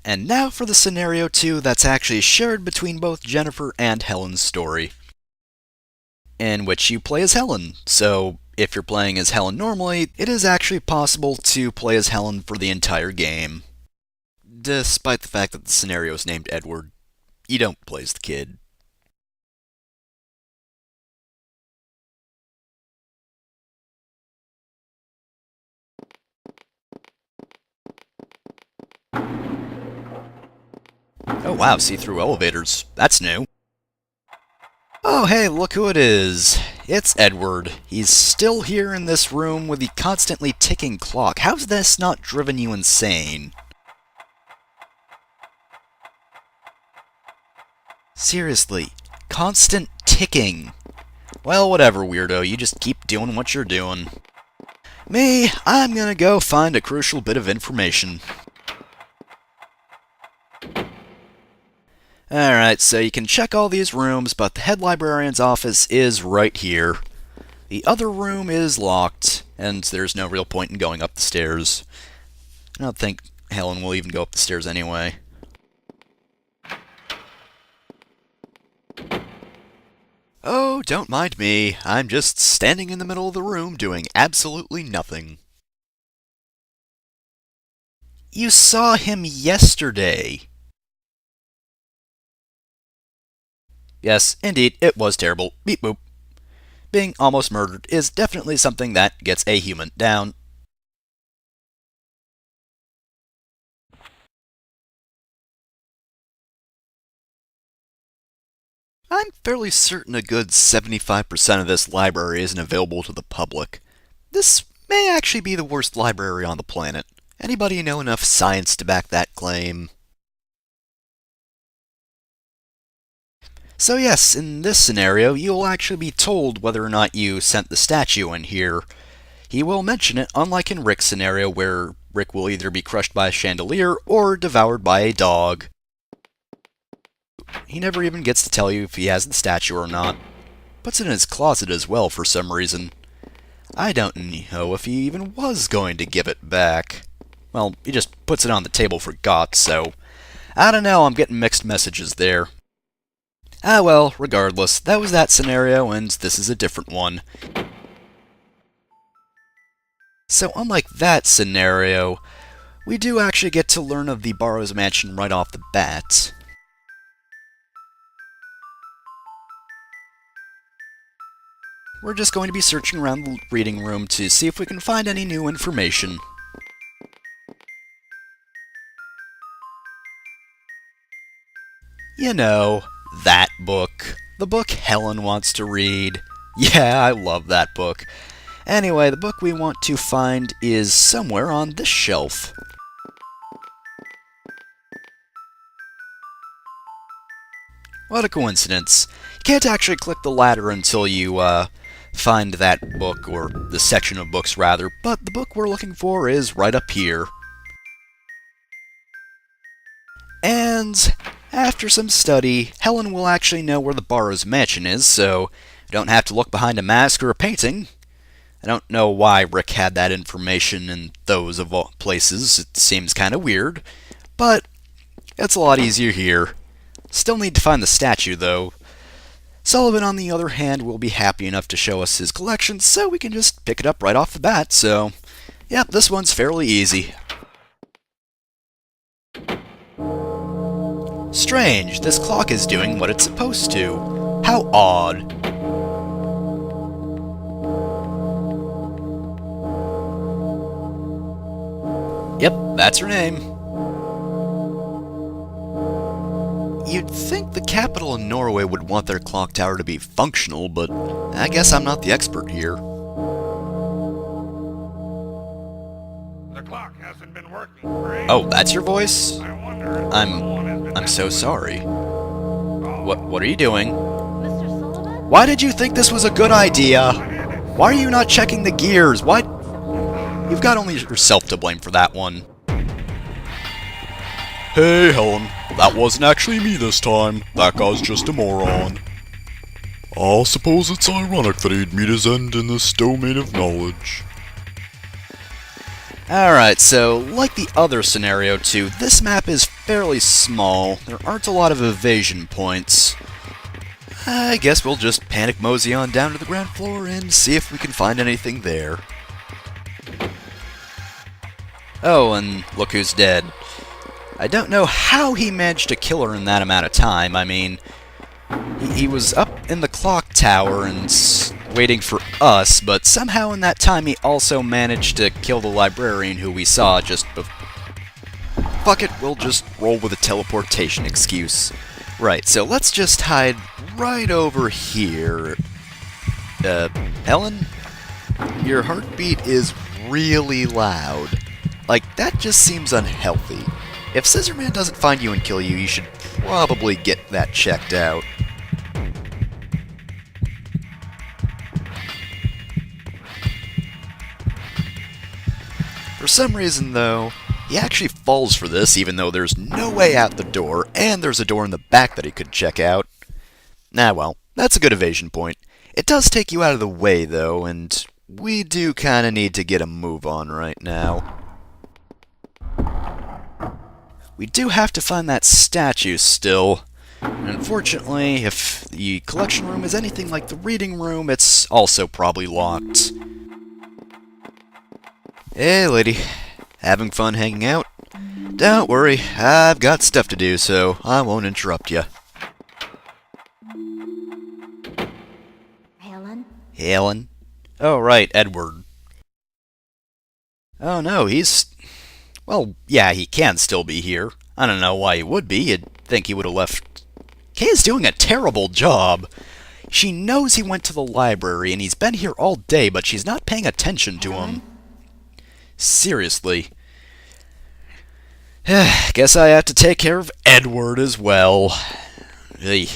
And now for the scenario 2 that's actually shared between both Jennifer and Helen's story, in which you play as Helen. So, if you're playing as Helen normally, it is actually possible to play as Helen for the entire game. Despite the fact that the scenario is named Edward, you don't play as the kid. Oh wow, see-through elevators. That's new. Oh hey, look who it is. It's Edward. He's still here in this room with the constantly ticking clock. How's this not driven you insane? Seriously, constant ticking. Well, whatever, weirdo. You just keep doing what you're doing. Me, I'm gonna go find a crucial bit of information. Alright, so you can check all these rooms, but the head librarian's office is right here. The other room is locked, and there's no real point in going up the stairs. I don't think Helen will even go up the stairs anyway. Oh, don't mind me. I'm just standing in the middle of the room doing absolutely nothing. You saw him yesterday. Yes, indeed, it was terrible. Beep boop. Being almost murdered is definitely something that gets a human down. I'm fairly certain a good 75% of this library isn't available to the public. This may actually be the worst library on the planet. Anybody know enough science to back that claim? So yes, in this scenario, you'll actually be told whether or not you sent the statue in here. He will mention it, unlike in Rick's scenario where Rick will either be crushed by a chandelier or devoured by a dog. He never even gets to tell you if he has the statue or not. Puts it in his closet as well for some reason. I don't know if he even was going to give it back. Well, he just puts it on the table for Gott, so I don't know, I'm getting mixed messages there. Ah well, regardless, that was that scenario, and this is a different one. So unlike that scenario, we do actually get to learn of the Burroughs Mansion right off the bat. We're just going to be searching around the reading room to see if we can find any new information. You know, that book. The book Helen wants to read. Yeah, I love that book. Anyway, the book we want to find is somewhere on this shelf. What a coincidence. You can't actually click the ladder until you, find that book, or the section of books rather, but the book we're looking for is right up here. And after some study, Helen will actually know where the Burroughs Mansion is, so you don't have to look behind a mask or a painting. I don't know why Rick had that information in those of all places. It seems kind of weird, but it's a lot easier here. Still need to find the statue, though. Sullivan, on the other hand, will be happy enough to show us his collection, so we can just pick it up right off the bat, so yep, this one's fairly easy. Strange, this clock is doing what it's supposed to. How odd. Yep, that's her name. You'd think the capital in Norway would want their clock tower to be functional, but I guess I'm not the expert here. The clock hasn't been working, Ray. Oh, that's your voice? I wonder if I'm so sorry. What are you doing? Mr. Sullivan? Why did you think this was a good idea? Why are you not checking the gears? Why? You've got only yourself to blame for that one. Hey, Helen. That wasn't actually me this time. That guy's just a moron. I suppose it's ironic that he'd meet his end in this domain of knowledge. Alright, so like the other scenario too, this map is fairly small. There aren't a lot of evasion points. I guess we'll just panic mosey on down to the ground floor and see if we can find anything there. Oh, and look who's dead. I don't know how he managed to kill her in that amount of time. I mean, he was up in the clock tower and waiting for us, but somehow in that time he also managed to kill the librarian who we saw just before. Fuck it, we'll just roll with a teleportation excuse. Right, so let's just hide right over here. Helen? Your heartbeat is really loud. Like, that just seems unhealthy. If Scissorman doesn't find you and kill you, you should probably get that checked out. For some reason, though, he actually falls for this, even though there's no way out the door, and there's a door in the back that he could check out. Ah, well, that's a good evasion point. It does take you out of the way, though, and we do kinda need to get a move on right now. We do have to find that statue still. And unfortunately, if the collection room is anything like the reading room, it's also probably locked. Hey, lady. Having fun hanging out? Don't worry, I've got stuff to do, so I won't interrupt you. Helen? Helen? Oh, right, Edward. Oh no, he's... Well, yeah, he can still be here. I don't know why he would be. You'd think he would have left... Kay's doing a terrible job. She knows he went to the library, and he's been here all day, but she's not paying attention to him. Seriously. Guess I have to take care of Edward as well. Ey,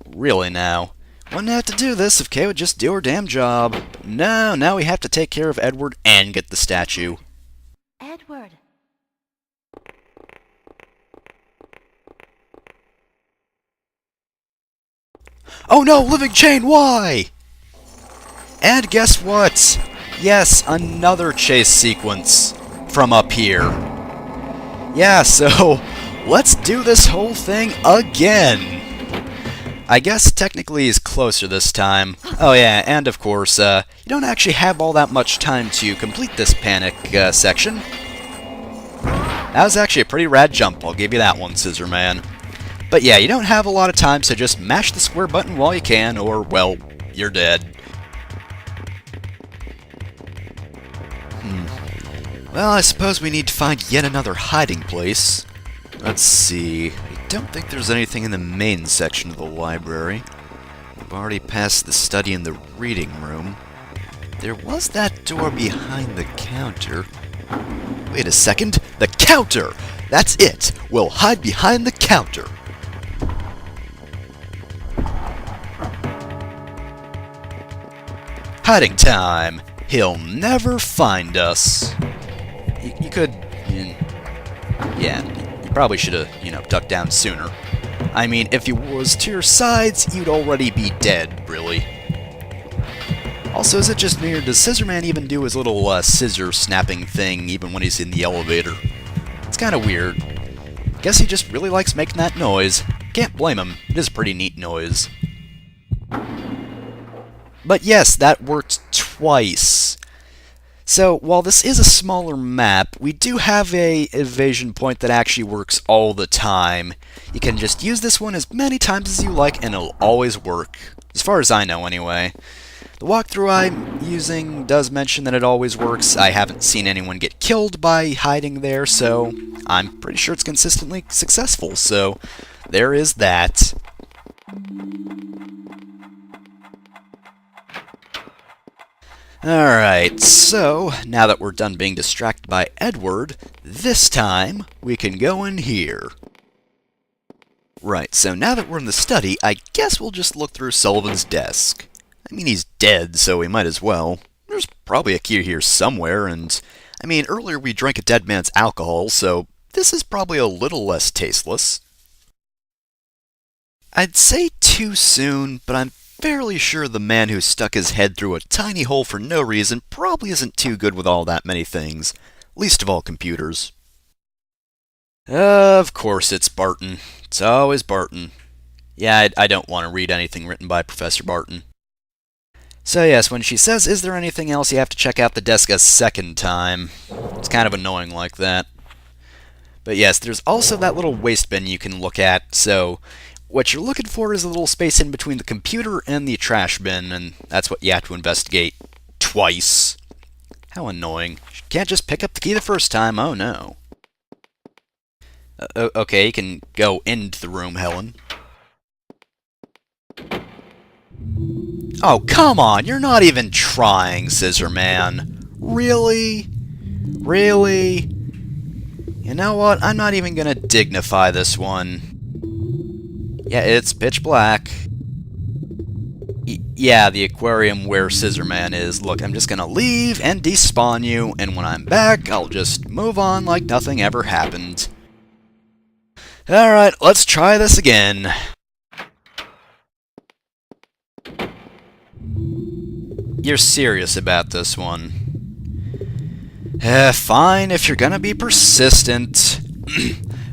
really now. Wouldn't have to do this if Kay would just do her damn job. No, now we have to take care of Edward and get the statue. Edward. Oh no, Living Chain, why? And guess what? Yes, another chase sequence from up here. Yeah, so let's do this whole thing again. I guess technically he's closer this time. Oh yeah, and of course, you don't actually have all that much time to complete this panic section. That was actually a pretty rad jump, I'll give you that one, Scissorman. But yeah, you don't have a lot of time, so just mash the square button while you can, or, well, you're dead. Well, I suppose we need to find yet another hiding place. Let's see. I don't think there's anything in the main section of the library. We've already passed the study and the reading room. There was that door behind the counter. Wait a second. The counter! That's it! We'll hide behind the counter. Hiding time. He'll never find us. You could... Yeah, you probably should have, ducked down sooner. I mean, if he was to your sides, you'd already be dead, really. Also, is it just me, or does Scissorman even do his little scissor snapping thing even when he's in the elevator? It's kind of weird. Guess he just really likes making that noise. Can't blame him. It is a pretty neat noise. But yes, that worked twice. So, while this is a smaller map, we do have a evasion point that actually works all the time. You can just use this one as many times as you like, and it'll always work. As far as I know, anyway. The walkthrough I'm using does mention that it always works. I haven't seen anyone get killed by hiding there, so I'm pretty sure it's consistently successful. So, there is that. Alright, so now that we're done being distracted by Edward, this time we can go in here. Right, so now that we're in the study, I guess we'll just look through Sullivan's desk. I mean, he's dead, so we might as well. There's probably a key here somewhere, and I mean, earlier we drank a dead man's alcohol, so this is probably a little less tasteless. I'd say too soon, but I'm fairly sure the man who stuck his head through a tiny hole for no reason probably isn't too good with all that many things. least of all computers. Of course it's Barton. It's always Barton. Yeah, I don't want to read anything written by Professor Barton. So yes, when she says, "Is there anything else?" you have to check out the desk a second time. It's kind of annoying like that. But yes, there's also that little waste bin you can look at, so what you're looking for is a little space in between the computer and the trash bin, and that's what you have to investigate twice. How annoying. You can't just pick up the key the first time, oh no. Okay, you can go into the room, Helen. Oh, come on, you're not even trying, Scissor Man. Really? Really? You know what, I'm not even gonna dignify this one. Yeah, it's pitch black. Yeah, the aquarium where Scissor Man is. Look, I'm just gonna leave and despawn you, and when I'm back, I'll just move on like nothing ever happened. Alright, let's try this again. You're serious about this one. Fine, if you're gonna be persistent.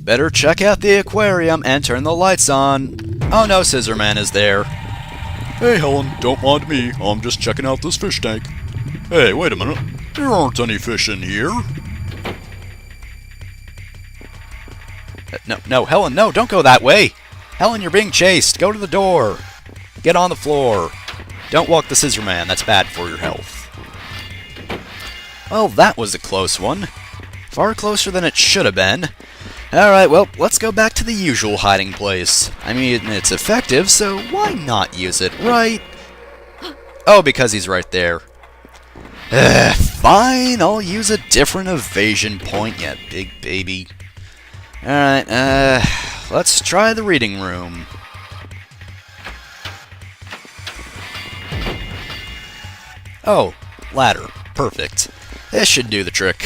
Better check out the aquarium and turn the lights on. Oh no, Scissor Man is there. Hey, Helen, don't mind me. I'm just checking out this fish tank. Hey, wait a minute. There aren't any fish in here. No, Helen, no, don't go that way! Helen, you're being chased. Go to the door. Get on the floor. Don't walk the Scissor Man. That's bad for your health. Well, that was a close one. Far closer than it should have been. Alright, well, let's go back to the usual hiding place. I mean, it's effective, so why not use it, right? Oh, because he's right there. Fine, I'll use a different evasion point, you big baby. Alright, let's try the reading room. Oh, ladder. Perfect. This should do the trick.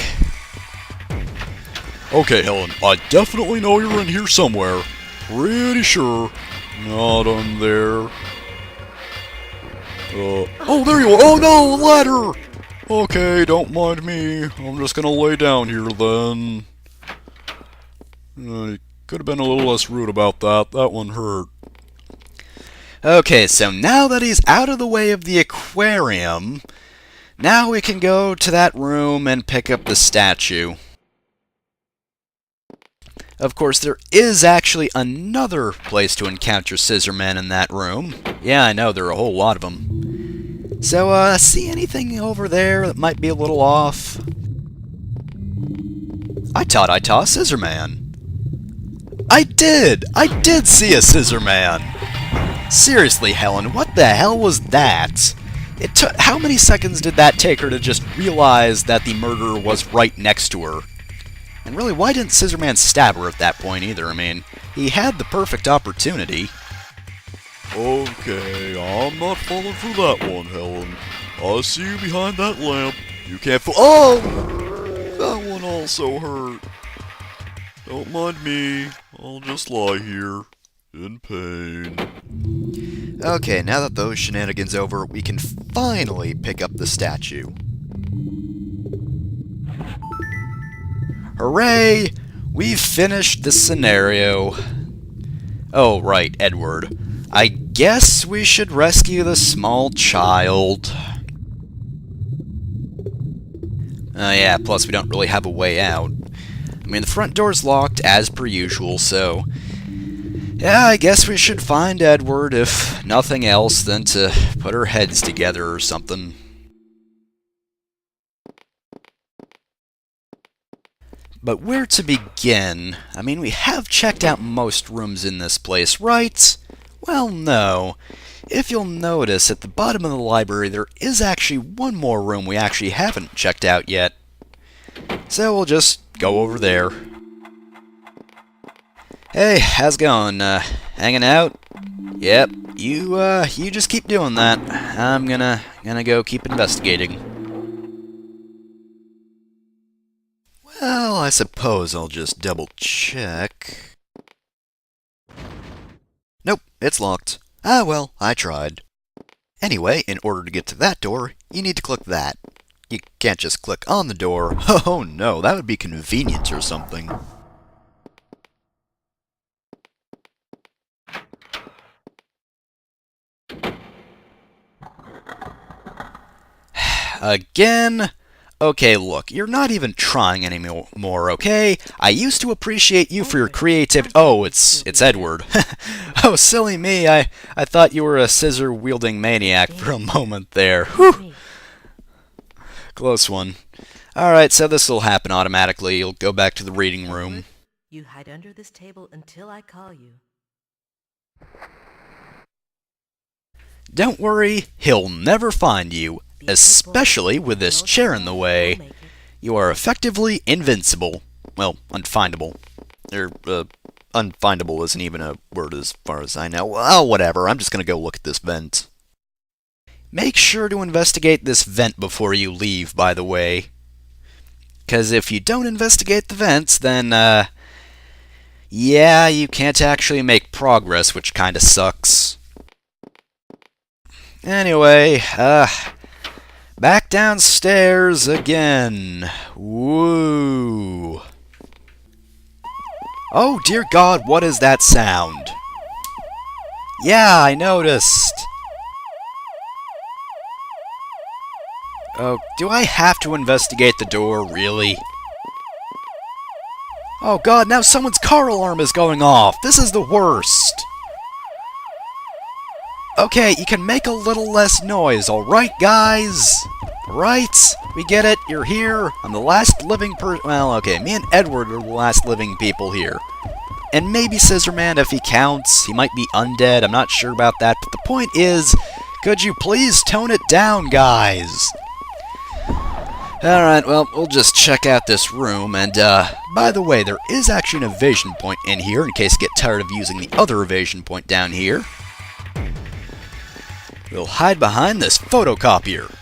Okay, Helen, I definitely know you're in here somewhere. Pretty sure. Not on there. Oh, there you are! Oh no, ladder! Okay, don't mind me. I'm just gonna lay down here then. Could have been a little less rude about that. That one hurt. Okay, so now that he's out of the way of the aquarium, now we can go to that room and pick up the statue. Of course, there is actually another place to encounter Scissor Man in that room. Yeah, I know, there are a whole lot of them. So, see anything over there that might be a little off? I thought I saw a Scissor Man. I did see a Scissor Man! Seriously, Helen, what the hell was that? It took how many seconds did that take her to just realize that the murderer was right next to her? And really, why didn't Scissor Man stab her at that point either? I mean, he had the perfect opportunity. Okay, I'm not falling for that one, Helen. I see you behind that lamp. You can't Oh! That one also hurt. Don't mind me. I'll just lie here. In pain. Okay, now that those shenanigans over, we can finally pick up the statue. Hooray! We've finished this scenario. Oh, right, Edward. I guess we should rescue the small child. Yeah, plus we don't really have a way out. I mean, the front door's locked, as per usual, so... yeah, I guess we should find Edward, if nothing else than to put our heads together or something. But where to begin? I mean, we have checked out most rooms in this place, right? Well, no. If you'll notice, at the bottom of the library, there is actually one more room we actually haven't checked out yet. So we'll just go over there. Hey, how's it going? Hanging out? Yep, you just keep doing that. I'm gonna go keep investigating. Well, I suppose I'll just double check. Nope, it's locked. Ah well, I tried. Anyway, in order to get to that door, you need to click that. you can't just click on the door. Oh no, that would be convenient or something. Again? Okay, look, you're not even trying anymore, okay? I used to appreciate you for your creativity. Oh, it's Edward. Oh, silly me, I thought you were a scissor-wielding maniac for a moment there. Whew. Close one. Alright, so this will happen automatically. You'll go back to the reading room. You hide under this table until I call you. Don't worry, he'll never find you, especially with this chair in the way. You are effectively invincible. Well, unfindable. Unfindable isn't even a word as far as I know. Well, whatever, I'm just gonna go look at this vent. Make sure to investigate this vent before you leave, by the way. Because if you don't investigate the vents, then, yeah, you can't actually make progress, which kinda sucks. Anyway, back downstairs again. Woo. Oh, dear God, what is that sound? Yeah, I noticed. Oh, do I have to investigate the door, really? Oh God, now someone's car alarm is going off! This is the worst! Okay, you can make a little less noise, alright guys? Right? We get it, you're here, I'm the last living well, okay, me and Edward are the last living people here. And maybe Scissorman if he counts, he might be undead, I'm not sure about that, but the point is, could you please tone it down, guys? Alright, well, we'll just check out this room, and, by the way, there is actually an evasion point in here, in case you get tired of using the other evasion point down here. We'll hide behind this photocopier.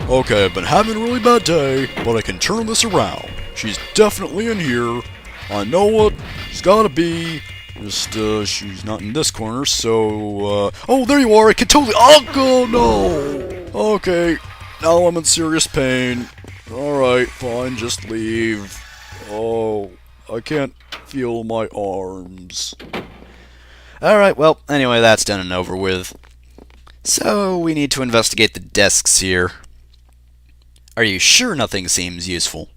Okay, I've been having a really bad day, but I can turn this around. She's definitely in here. I know what she's gotta be. Just, she's not in this corner, so, oh, there you are, I can totally, oh, no! Okay. Now I'm in serious pain. Alright, fine, just leave. Oh, I can't feel my arms. Alright, well, anyway, that's done and over with. So, we need to investigate the desks here. Are you sure nothing seems useful?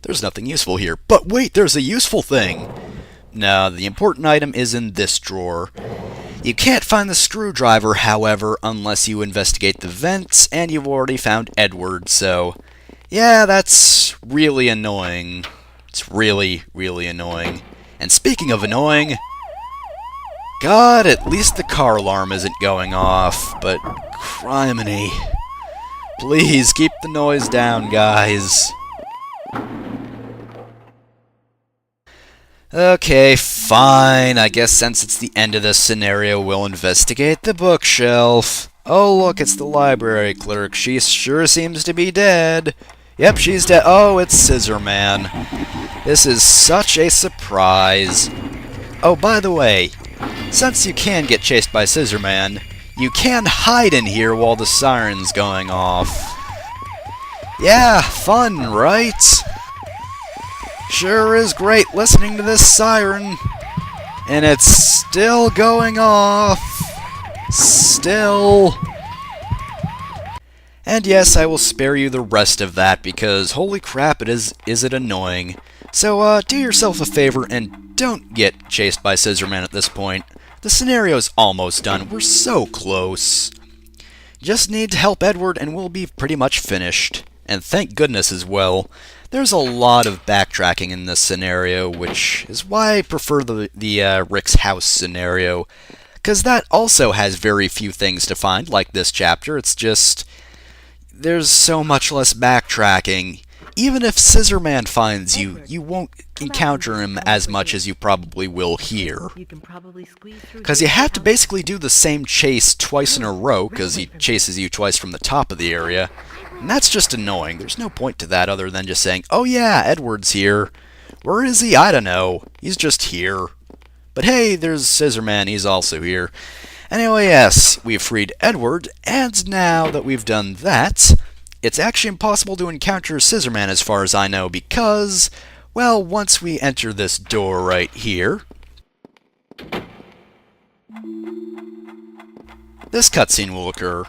There's nothing useful here. But wait, there's a useful thing! No, the important item is in this drawer. You can't find the screwdriver, however, unless you investigate the vents, and you've already found Edward, so... yeah, that's really annoying. It's really, really annoying. And speaking of annoying... God, at least the car alarm isn't going off, but... criminy. Please, keep the noise down, guys. Okay, fine. I guess since it's the end of this scenario, we'll investigate the bookshelf. Oh, look, it's the library clerk. She sure seems to be dead. Yep, she's dead. Oh, it's Scissorman. This is such a surprise. Oh, by the way, since you can get chased by Scissorman, you can hide in here while the siren's going off. Yeah, fun, right? Sure is great listening to this siren. And it's still going off. Still. And yes, I will spare you the rest of that because holy crap, is it annoying. So do yourself a favor and don't get chased by Scissorman at this point. The scenario's almost done. We're so close. Just need to help Edward and we'll be pretty much finished. And thank goodness as well. There's a lot of backtracking in this scenario, which is why I prefer the Rick's house scenario, because that also has very few things to find, like this chapter. It's just, there's so much less backtracking. Even if Scissorman finds you, you won't encounter him as much as you probably will here. Because you have to basically do the same chase twice in a row, because he chases you twice from the top of the area. And that's just annoying. There's no point to that other than just saying, oh yeah, Edward's here. Where is he? I don't know. He's just here. But hey, there's Scissorman. He's also here. Anyway, yes, we've freed Edward, and now that we've done that, it's actually impossible to encounter Scissorman as far as I know because, well, once we enter this door right here, this cutscene will occur.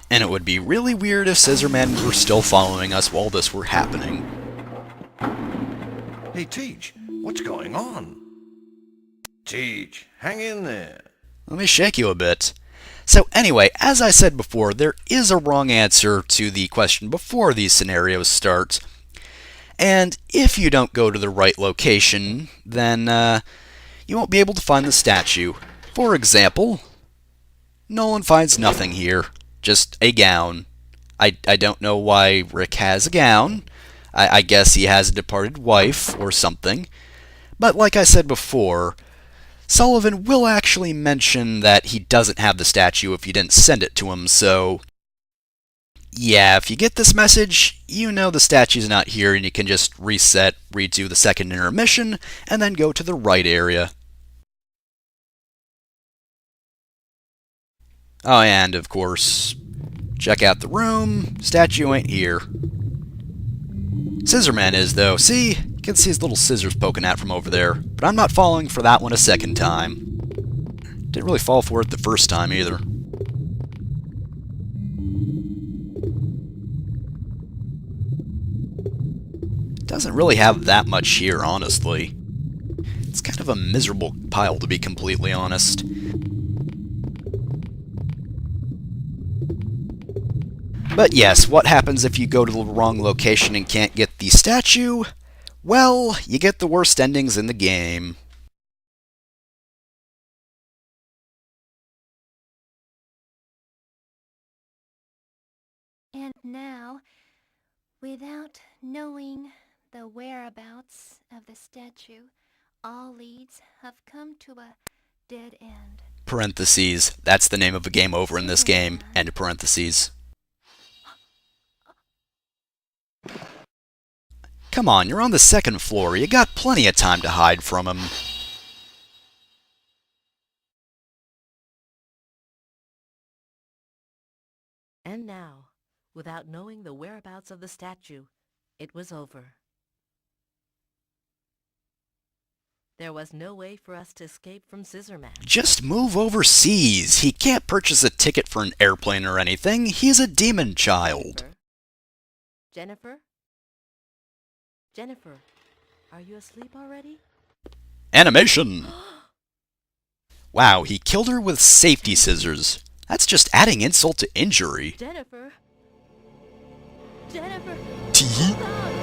And it would be really weird if Scissorman were still following us while this were happening. Hey, Teach, what's going on? Teach, hang in there. Let me shake you a bit. So anyway, as I said before, there is a wrong answer to the question before these scenarios start. And if you don't go to the right location, then you won't be able to find the statue. For example, Nolan finds nothing here. Just a gown. I don't know why Rick has a gown. I guess he has a departed wife or something. But like I said before, Sullivan will actually mention that he doesn't have the statue if you didn't send it to him, so yeah, if you get this message, you know the statue's not here and you can just reset, redo the second intermission, and then go to the right area. Oh, and of course, check out the room. Statue ain't here. Scissorman is, though. See? You can see his little scissors poking out from over there. But I'm not falling for that one a second time. Didn't really fall for it the first time, either. Doesn't really have that much here, honestly. It's kind of a miserable pile, to be completely honest. But yes, what happens if you go to the wrong location and can't get the statue? Well, you get the worst endings in the game. And now, without knowing the whereabouts of the statue, all leads have come to a dead end. Parentheses. That's the name of a game over in this game. End parentheses. Come on, you're on the second floor. You got plenty of time to hide from him. And now, without knowing the whereabouts of the statue, it was over. There was no way for us to escape from Scissorman. Just move overseas. He can't purchase a ticket for an airplane or anything. He's a demon child. Jennifer? Jennifer, are you asleep already? Animation! Wow, he killed her with safety scissors. That's just adding insult to injury. Jennifer? Jennifer! Tee. Stop!